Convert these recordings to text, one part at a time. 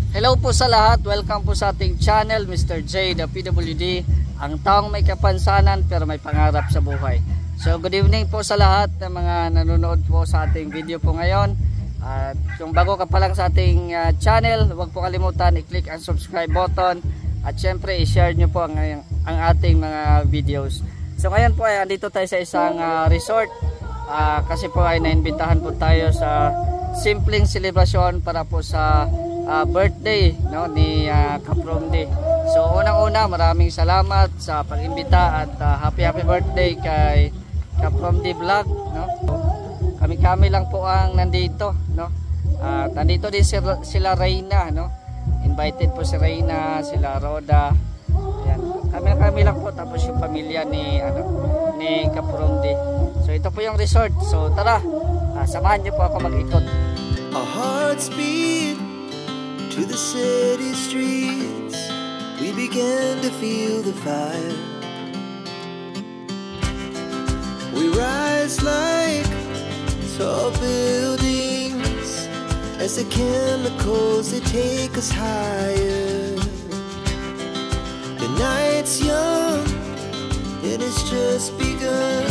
Hello po sa lahat, welcome po sa ating channel, Mr. J, the PWD, ang taong may kapansanan pero may pangarap sa buhay. So good evening po sa lahat ng mga nanonood po sa ating video po ngayon. At kung bago ka pa lang sa ating channel, huwag po kalimutan i-click ang subscribe button at syempre i-share nyo po ang ating mga videos. So ngayon po ay andito tayo sa isang resort kasi po ay naimbitahan po tayo sa simpleng selebrasyon para po sa birthday ni Kapromdi. So unang-una maraming salamat sa pag-imbita at happy birthday kay Kapromdi Vlog, Kami lang po ang nandito, nandito din sila Reyna, Invited po si Reyna, sila Roda. Ayan. Kami lang po, tapos yung pamilya ni Kapromdi. So ito po yung resort. So tara, samahan niyo po ako mag-ikot. Our hearts beat to the city streets, we began to feel the fire. We rise like tall buildings as the chemicals they take us higher. The night's young and it's just begun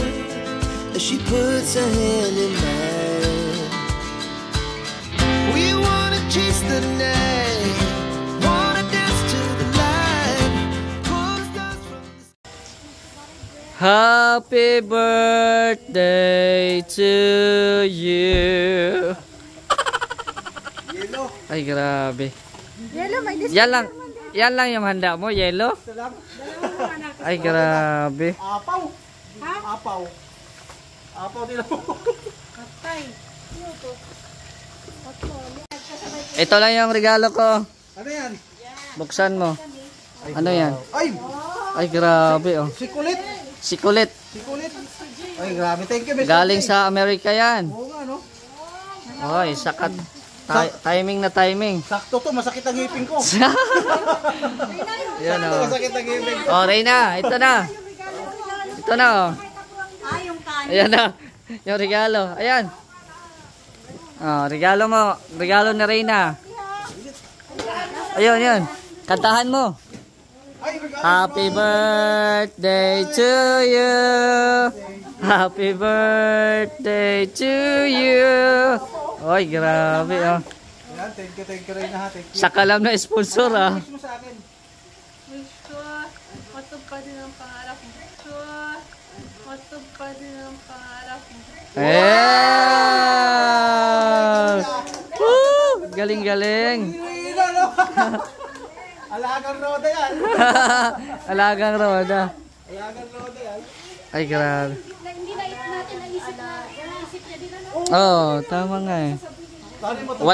as she puts her hand in mine. We wanna chase the night, wanna dance to the light, pull stars from the... Happy birthday to you. Yelo. Ay grabe. Yelo, may Yan lang yung handa mo, yelo? Ay grabe. Apaw. Ha? Apaw. Apaw din ako. Katay. Ito lang yung regalo ko. Ano yan? Buksan mo. Ano yan? Ay! Ay grabe oh. Sikulit. Sikulit. Sikulit. Ay grabe. Thank you, Mr. Galing sa Amerika yan. Oo nga, no? Oy, sakat. Timing na timing. Sakto to. Masakit ang ngipin ko. Yan Sakto, oh. masakit ang ngipin ko. Oh, Reyna, ito na. Ito na oh. Yung kanin. Ayan na. Yung regalo. Ayan. Oh, regalo mo. Regalo ni Reyna. Ayun, yun. Kantahan mo. Ay, regalo. Happy birthday to you. Happy birthday to you. Oy, grabe oh. Ayan, thank you rin na ha. Thank you. Sakalam na sponsor ah. Wish mo sa akin. Wish ko, matupad din ang pangarap mo. Wish ko, matupad din ang pangarap mo. Woo! Galing-galing. Hila, no? Alagang roda yan. Alagang roda. Alagang roda yan. Ay, grabe. Hindi na natin naisip na niya din ano. Oh, tama nga eh. Sorry mo to.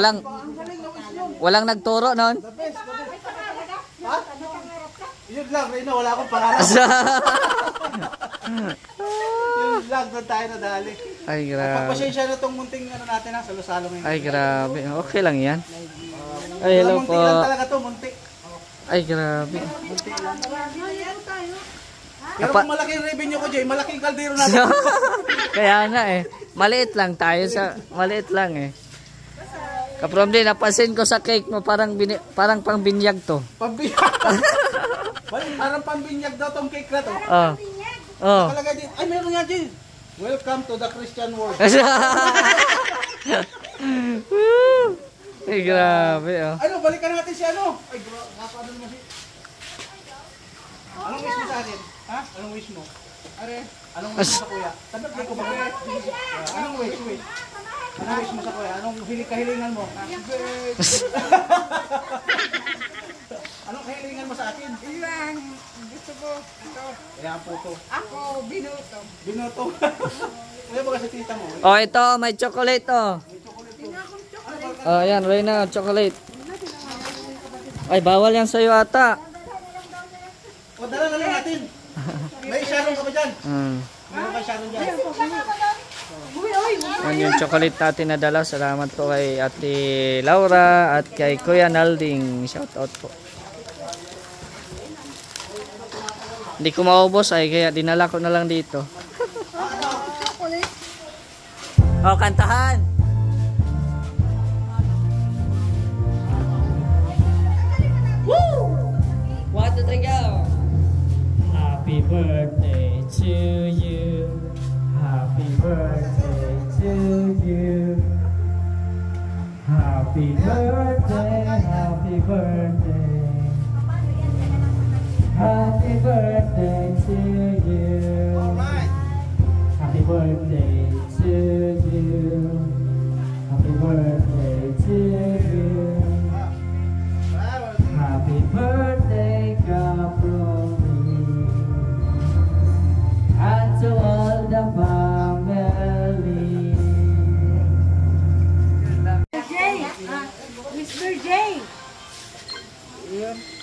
Walang nagturo noon. The best. Ha? Yun lang, Reyna, wala akong pangarap. Yun lang, doon tayo nadali. Ay, grabe. Pagpasensya na itong munting natin ha, salo-salo ngayon. Ay, grabe. Okay lang yan. Ay, hello munti po. lang talaga to, munti. Ay, grabe. Munti lang. Pero kung malaking revenue ko, Jay, malaking kaldero natin. Kaya nga eh. Maliit lang tayo sa... Maliit lang eh. Kapromdi, napansin ko sa cake mo, parang pang binyag to. Pambinyag. Parang pambinyag daw tong cake na to. Oh. Oh. Nakalagay din. Ay, meron nga, Jay. Welcome to the Christian world. Ay, grabe oh. Ano, balikan natin si ano. Ay, bro, paano naman si... Anong wish mo sa akin? Ha? Anong wish mo? Are, anong wish mo sa kuya? Tabi ko ba? Anong wish? Anong wish mo sa kuya? Anong kahilingan mo? Anong kahilingan mo sa akin? Iwan, gusto ko ito. Ayan po to. Ako, binuto. Binoto. Kuya ba kasi tita mo? Oh, ito, may chocolate oh. Oh, yan, Reyna, chocolate. Ay, bawal yan sa'yo ata. O, dala na lang natin. May Sharon ka ba dyan? Meron ka Sharon dyan? Yan yung chocolate natin na dala. Salamat po kay Ate Laura at kay Kuya Nalding. Shout out po. Hindi ko maubos ay kaya dinala ko na lang dito. Oh, kantahan. Happy birthday, happy birthday. Happy birthday to you. Happy birthday to you. Happy birthday to you. Happy birthday, Kapromi. And to all the family. Mr. J.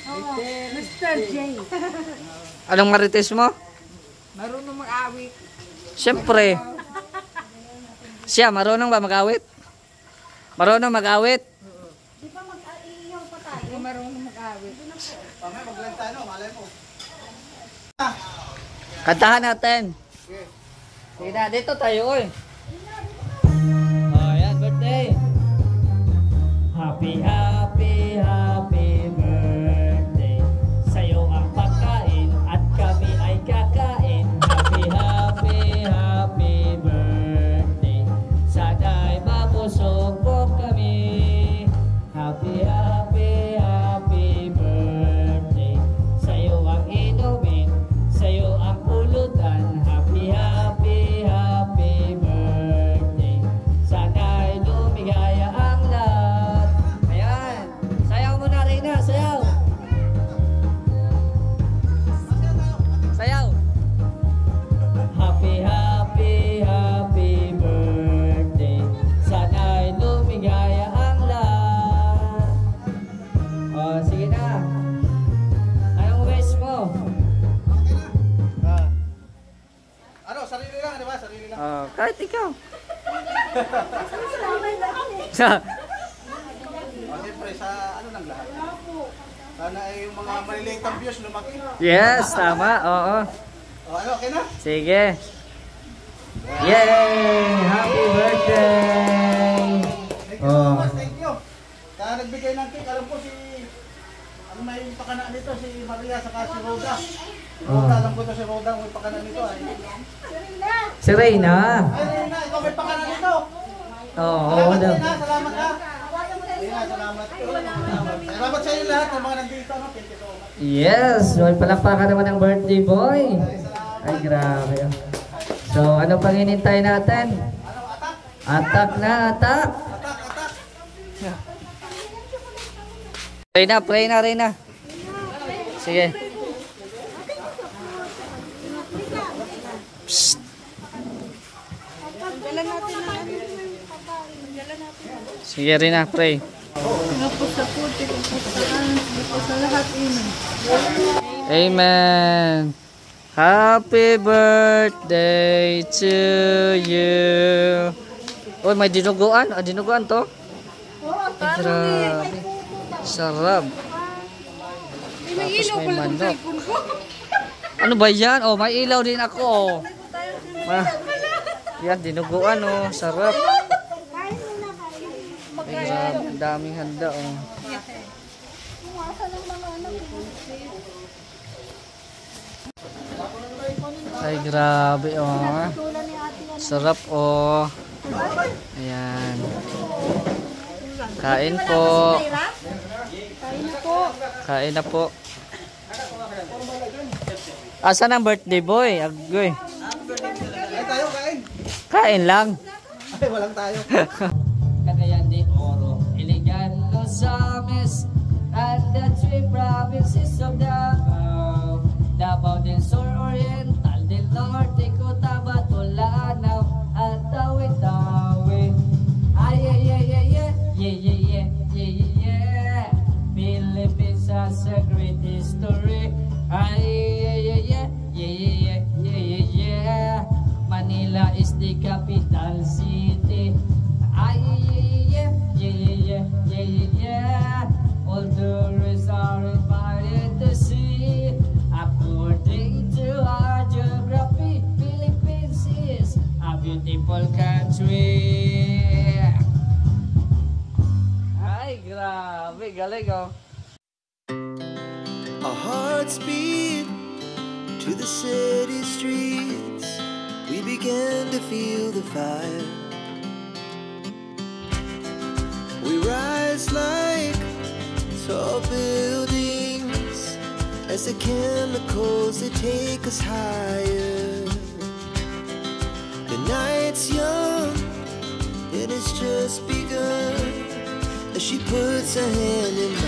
Oh, Mr. J. Anong marites mo? Marunong mag-awit. Siyempre. Siya, marunong ba mag-awit? Marunong mag-awit? Hindi marunong mag-awit. Mamaya maglanta, no? Malay mo. Kantahan natin. Sige na, dito tayo, oy. Oh, yan, birthday. Happy, happy, happy birthday. Sa'yo ang pagkain at kami ay kakain. Happy, happy, happy birthday. Sana'y mabusog po kami. Happy, happy, happy birthday. Sa'yo ang inumin, sa'yo ang pulutan. Happy, happy, happy birthday. Sana'y lumigaya ang lahat. Ayan, sayaw mo na rin na, sayaw. Sayaw. Happy, happy, happy birthday. Sana'y lumigaya ang lahat. O, sige na. Anong wish mo? Ano, sarili lang, di ba? Sarili lang. Kahit ikaw. Siyempre, sa ano lang lahat. Sana ay yung mga maliliit ang views lumaki. Yes, tama. Oo. Ano, okay na? Sige. Yay! Happy birthday! Thank you so much, thank you. Kaya nagbigay ng cake, alam ko si... Ano may pakana nito, si Maria saka si Roda. Roda, alam ko to si Roda, may pakana nito. Ay, Si Reyna. Reyna, ikaw may pakana nito. Oo, Salamat, daw. Reyna, salamat ha. Reyna, salamat. Salamat sa inyo lahat ng mga nandito. No? Thank you so much. Yes, may palakpakan naman ng birthday boy. Ay, grabe. So, ano pang hinintay natin? Atak na, atak. Reyna, pray na, Reyna. Sige. Psst. Sige, Reyna, pray. Tapos sa puti, tapos sa lahat ino. Amen. Happy birthday to you. Oh, may dinuguan. Dinuguan to? Ay, grabe. Sarap. Tapos may manok. Ano ba yan? Oh, may ilaw din ako. Oh. Yan, dinuguan. Oh, sarap. Ay, grabe. Ang daming handa. Oh. Ay, grabe. Oh. Sarap. Oh. Ayan. Kain po. Kain na po. Asan ang birthday boy? Agoy. Ay, tayo, kain. Kain lang. Ay, walang tayo. Cagayan de Oro, Iligan, Losames, and the three provinces of Davao. Davao del Sur, Oriental del Norte, Cotabato, Lanao, at Tawi-Tawi. Ay, yeah, yeah, yeah, yeah, yeah, yeah, yeah, yeah, yeah, yeah. Philippines has a great history. Ay, yeah, yeah, yeah, yeah, yeah, yeah, yeah, yeah. Manila is the capital city. Ay, yeah, yeah, yeah, yeah, yeah, yeah. All tourists are invited to see. According to our geography, Philippines is a beautiful country. Ay, grabe, galing oh. Our hearts beat to the city streets. We began to feel the fire. We rise like tall buildings as the chemicals they take us higher. The night's young, it has just begun as she puts her hand in